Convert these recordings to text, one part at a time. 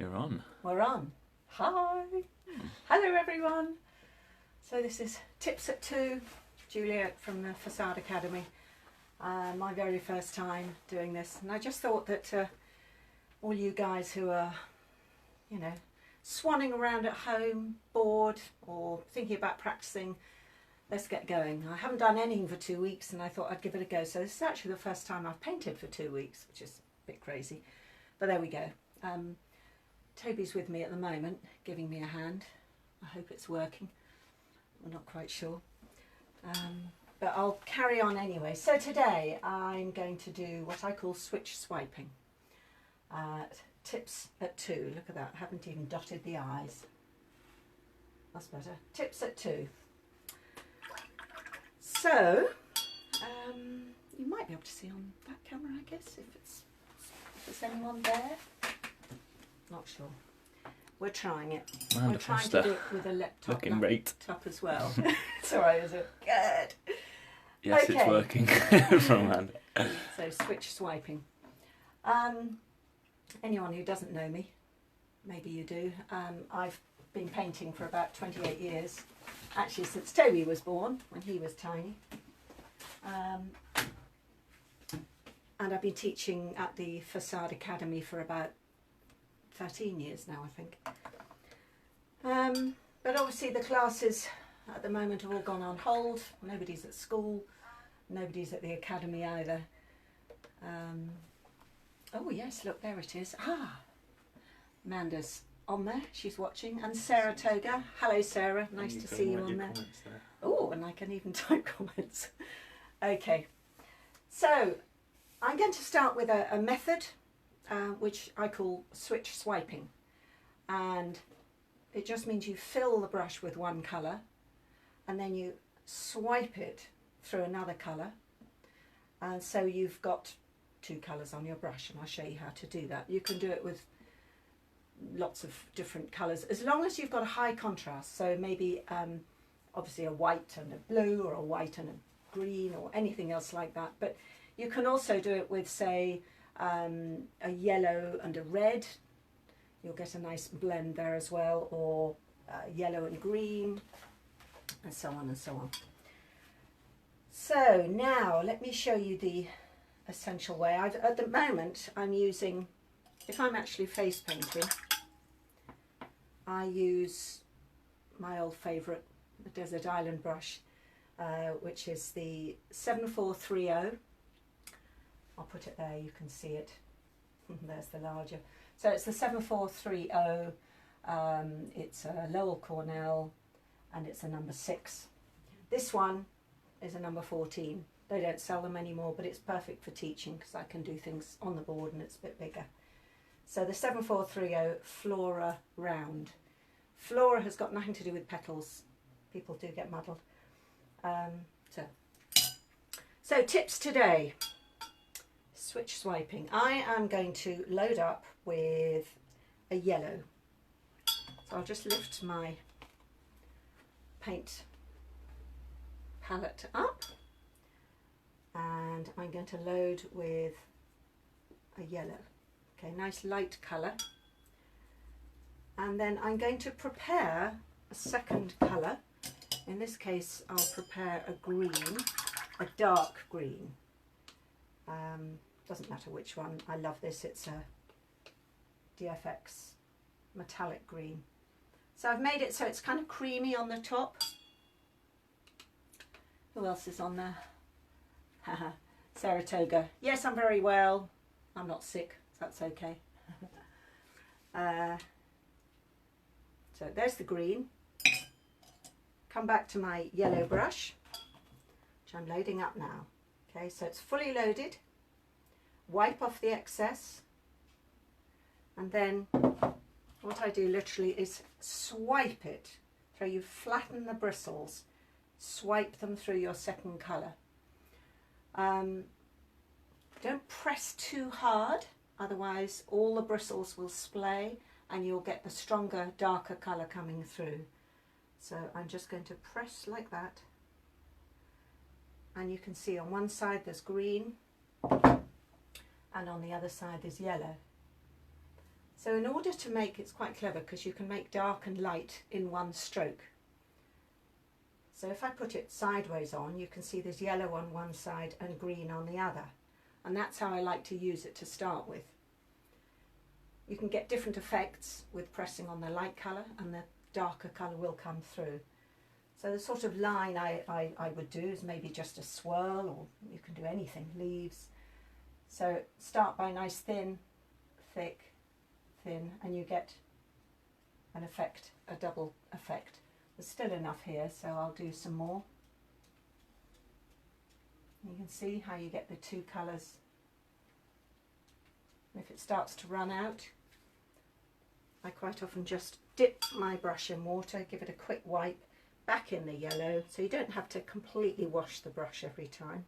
We're on. We're on. Hi. Hello everyone. So this is Tips at 2, Juliet from the Facade Academy. My very first time doing this, and I just thought that all you guys who are, you know, swanning around at home, bored or thinking about practicing, let's get going. I haven't done anything for 2 weeks and I thought I'd give it a go. So this is actually the first time I've painted for 2 weeks, which is a bit crazy, but there we go. Toby's with me at the moment, giving me a hand. I hope it's working. I'm not quite sure. But I'll carry on anyway. So today I'm going to do what I call switch swiping. Tips at 2. Look at that. I haven't even dotted the I's. That's better. Tips at 2. So, you might be able to see on that camera, I guess, if there's anyone there. Not sure. We're trying it. We're trying to do it with a laptop. Looking great. As well. It's alright, is it? Good. Yes, Okay. it's working from hand. So switch swiping. Anyone who doesn't know me, maybe you do. I've been painting for about 28 years. Actually, since Toby was born, when he was tiny. And I've been teaching at the Facade Academy for about 13 years now, I think. But obviously the classes at the moment have all gone on hold. Nobody's at school, nobody's at the academy either. Oh yes, look, there it is. Amanda's on there, she's watching. And Sarah Toga. Hello Sarah, nice to see you on there. Oh, and I can even type comments. Okay, so I'm going to start with a method which I call switch swiping, and it just means you fill the brush with one colour and then you swipe it through another colour, and so you've got two colours on your brush, and I'll show you how to do that. You can do it with lots of different colours as long as you've got a high contrast, so maybe obviously a white and a blue or a white and a green or anything else like that, but you can also do it with, say, a yellow and a red. You'll get a nice blend there as well, or yellow and green, and so on and so on. So now let me show you the essential way. At the moment I'm using, if I'm actually face painting, I use my old favourite, the Desert Island brush, which is the 7430. I'll put it there, you can see it. There's the larger. So it's the 7430, it's a Lowell Cornell, and it's a number 6. This one is a number 14. They don't sell them anymore, but it's perfect for teaching because I can do things on the board and it's a bit bigger. So the 7430 Flora Round. Flora has got nothing to do with petals. People do get muddled. So tips today. Switch swiping. I am going to load up with a yellow. So I'll just lift my paint palette up, and I'm going to load with a yellow. Okay, nice light colour. And then I'm going to prepare a second colour. In this case I'll prepare a green, a dark green. Doesn't matter which one. I love this. It's a DFX metallic green. So I've made it so it's kind of creamy on the top. Who else is on there? Saratoga. Yes, I'm very well. I'm not sick. That's okay. So there's the green. Come back to my yellow brush, which I'm loading up now. Okay, so it's fully loaded. Wipe off the excess, and then what I do literally is swipe it. So you flatten the bristles, swipe them through your second colour. Don't press too hard, otherwise all the bristles will splay and you'll get the stronger, darker colour coming through. So I'm just going to press like that, and you can see on one side there's green and on the other side there's yellow. So in order to make, it's quite clever because you can make dark and light in one stroke. So if I put it sideways on, you can see there's yellow on one side and green on the other. And that's how I like to use it to start with. You can get different effects with pressing on the light colour, and the darker colour will come through. So the sort of line I would do is maybe just a swirl, or you can do anything, leaves. So start by nice thin, thick, thin, and you get an effect, a double effect. There's still enough here, so I'll do some more. You can see how you get the two colours. If it starts to run out, I quite often just dip my brush in water, give it a quick wipe, back in the yellow, so you don't have to completely wash the brush every time.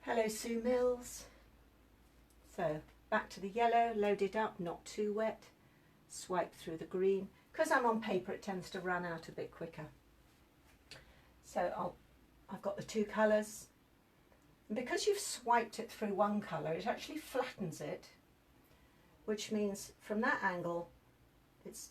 Hello Sue Mills. So back to the yellow, load it up, not too wet, swipe through the green. Because I'm on paper, it tends to run out a bit quicker. So I've got the two colours. And because you've swiped it through one colour, it actually flattens it, which means from that angle it's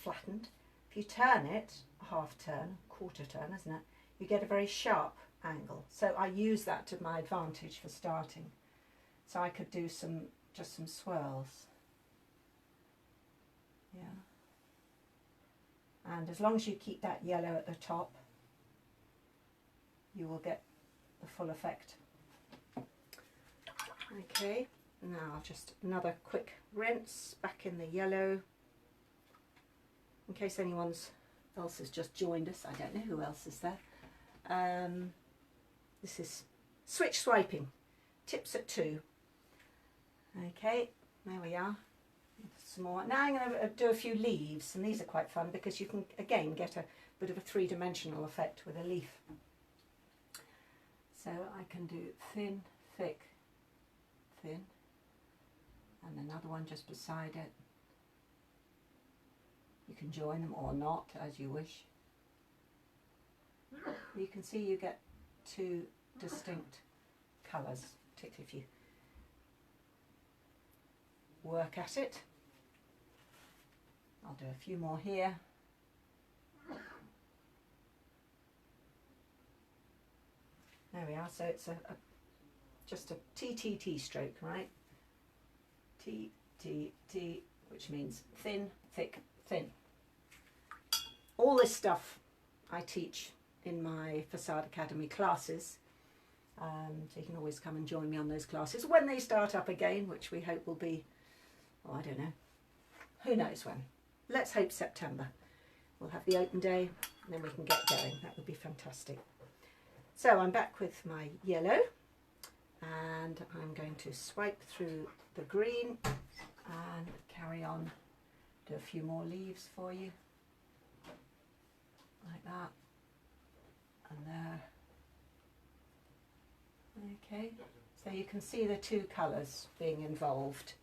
flattened. If you turn it, a half turn, quarter turn, isn't it? You get a very sharp angle. So I use that to my advantage for starting. So I could do just some swirls. Yeah. And as long as you keep that yellow at the top, you will get the full effect. Okay, now just another quick rinse back in the yellow. In case anyone else has just joined us, I don't know who else is there. This is switch swiping, tips at 2. Okay, there we are. Some more. Now I'm going to do a few leaves, and these are quite fun because you can again get a bit of a three-dimensional effect with a leaf. So I can do thin, thick, thin, and another one just beside it. You can join them or not, as you wish. You can see you get two distinct colours, particularly if you work at it. I'll do a few more here. There we are, so it's just a TTT stroke, right? TTT, which means thin, thick, thin. All this stuff I teach in my Facade Academy classes, so you can always come and join me on those classes when they start up again, which we hope will be, oh, I don't know, who knows when. Let's hope September. We'll have the open day and then we can get going. That would be fantastic. So I'm back with my yellow and I'm going to swipe through the green and carry on, do a few more leaves for you, like that, and there. Okay, so you can see the two colours being involved.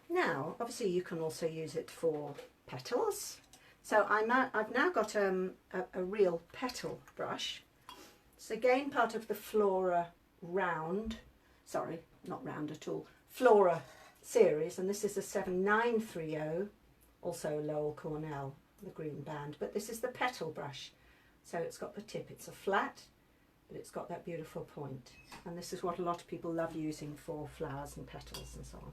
Now, obviously you can also use it for petals. So I've now got a real petal brush. It's again part of the Flora round, sorry, not round at all, Flora series, and this is a 7930, also Lowell Cornell, the green band, but this is the petal brush. So it's got the tip, it's a flat, but it's got that beautiful point. And this is what a lot of people love using for flowers and petals and so on.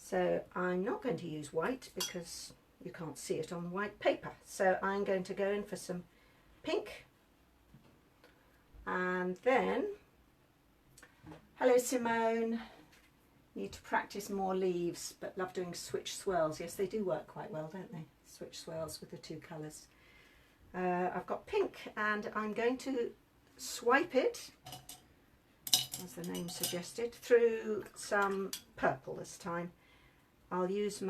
So I'm not going to use white because you can't see it on white paper. So I'm going to go in for some pink. And then, hello Simone, need to practice more leaves, but love doing switch swirls. Yes, they do work quite well, don't they? Switch swirls with the two colours. I've got pink and I'm going to swipe it, as the name suggested, through some purple this time. I'll use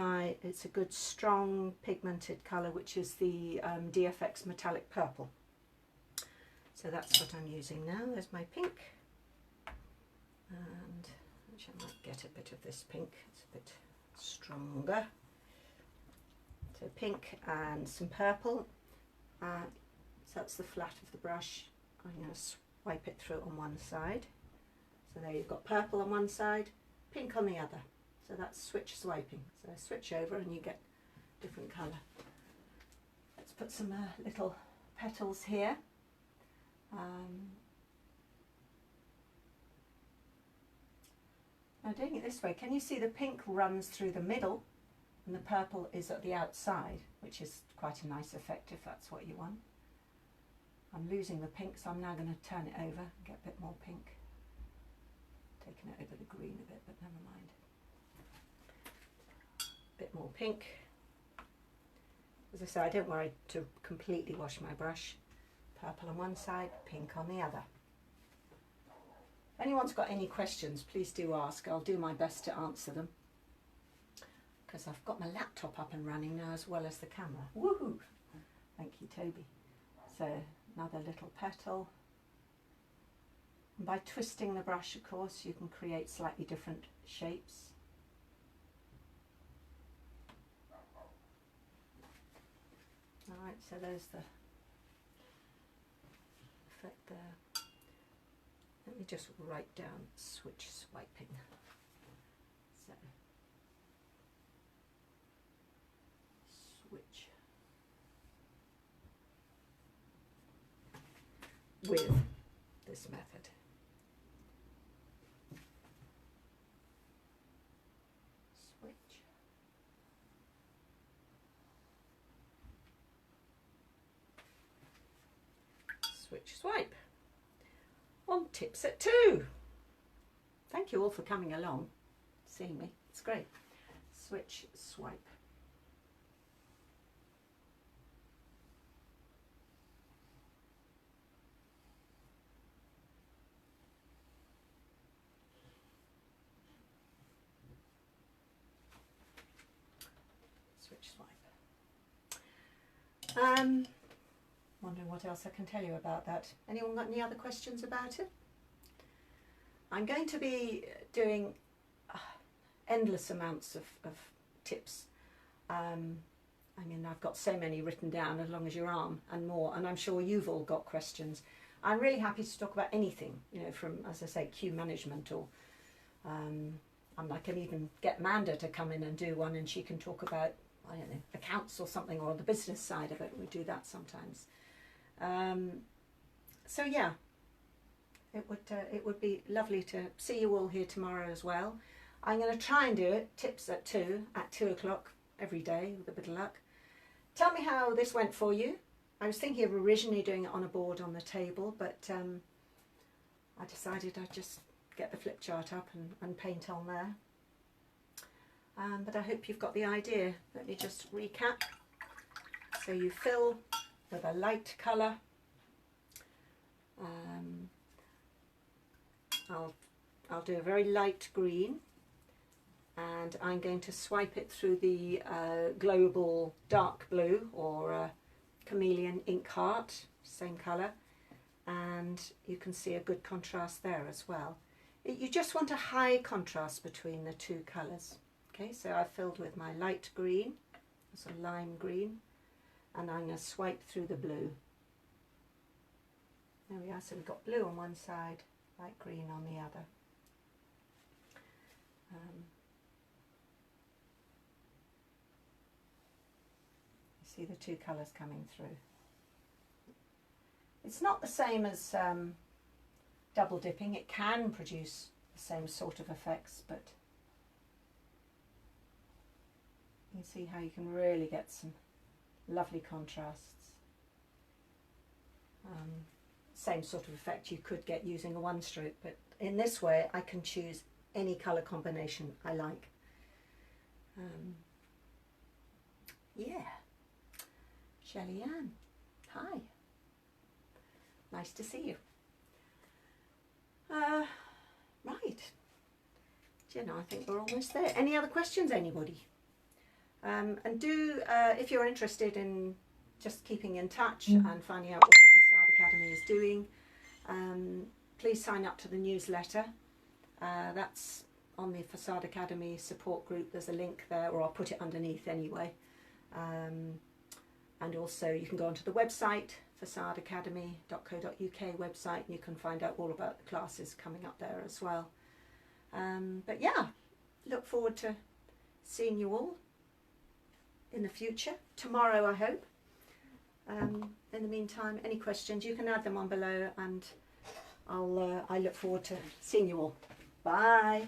it's a good strong pigmented colour, which is the DFX Metallic Purple. So that's what I'm using now. There's my pink. And actually I might get a bit of this pink, it's a bit stronger. So pink and some purple. So that's the flat of the brush. I'm going to swipe it through on one side. So there you've got purple on one side, pink on the other. So that's switch swiping. So switch over and you get different colour. Let's put some little petals here. Now doing it this way, can you see the pink runs through the middle and the purple is at the outside, which is quite a nice effect if that's what you want. I'm losing the pink, so I'm now going to turn it over and get a bit more pink. Taking it over the green a bit, but never mind. A bit more pink. As I say, I don't worry to completely wash my brush. Purple on one side, pink on the other. If anyone's got any questions, please do ask. I'll do my best to answer them. Because I've got my laptop up and running now as well as the camera. Woohoo! Thank you, Toby. So another little petal. And by twisting the brush, of course, you can create slightly different shapes. Alright, so there's the effect there. Let me just write down switch swiping. So, switch with this method. Switch. Switch swipe. On Tips at 2. Thank you all for coming along, seeing me. It's great. Switch swipe. Switch swipe. Wondering what else I can tell you about that. Anyone got any other questions about it? I'm going to be doing endless amounts of tips. I mean, I've got so many written down, as long as your arm and more, and I'm sure you've all got questions. I'm really happy to talk about anything, you know, from, as I say, queue management, or I can even get Amanda to come in and do one, and she can talk about, I don't know, accounts or something, or the business side of it. We do that sometimes. So yeah, it would be lovely to see you all here tomorrow as well. I'm going to try and do it, tips at 2 o'clock every day with a bit of luck. Tell me how this went for you. I was thinking of originally doing it on a board on the table, but I decided I'd just get the flip chart up and paint on there. But I hope you've got the idea. Let me just recap. So you fill with a light colour. I'll do a very light green, and I'm going to swipe it through the Global Dark Blue, or Chameleon Ink Heart, same colour, and you can see a good contrast there as well. You just want a high contrast between the two colours. Okay, so I filled with my light green, it's a lime green, and I'm going to swipe through the blue. There we are, so we've got blue on one side, light green on the other. You see the two colours coming through. It's not the same as double dipping. It can produce the same sort of effects, but you can see how you can really get some lovely contrasts. Same sort of effect you could get using a one stroke, but in this way I can choose any colour combination I like. Yeah, Shelley Ann, hi, nice to see you. Right, do you know, I think we're almost there. Any other questions, anybody? And do, if you're interested in just keeping in touch and finding out what the Facade Academy is doing, please sign up to the newsletter. That's on the Facade Academy support group. There's a link there, or I'll put it underneath anyway. And also you can go onto the website, facadeacademy.co.uk website, and you can find out all about the classes coming up there as well. But yeah, look forward to seeing you all in the future, tomorrow I hope. In the meantime, any questions, you can add them on below, and I look forward to seeing you all. Bye.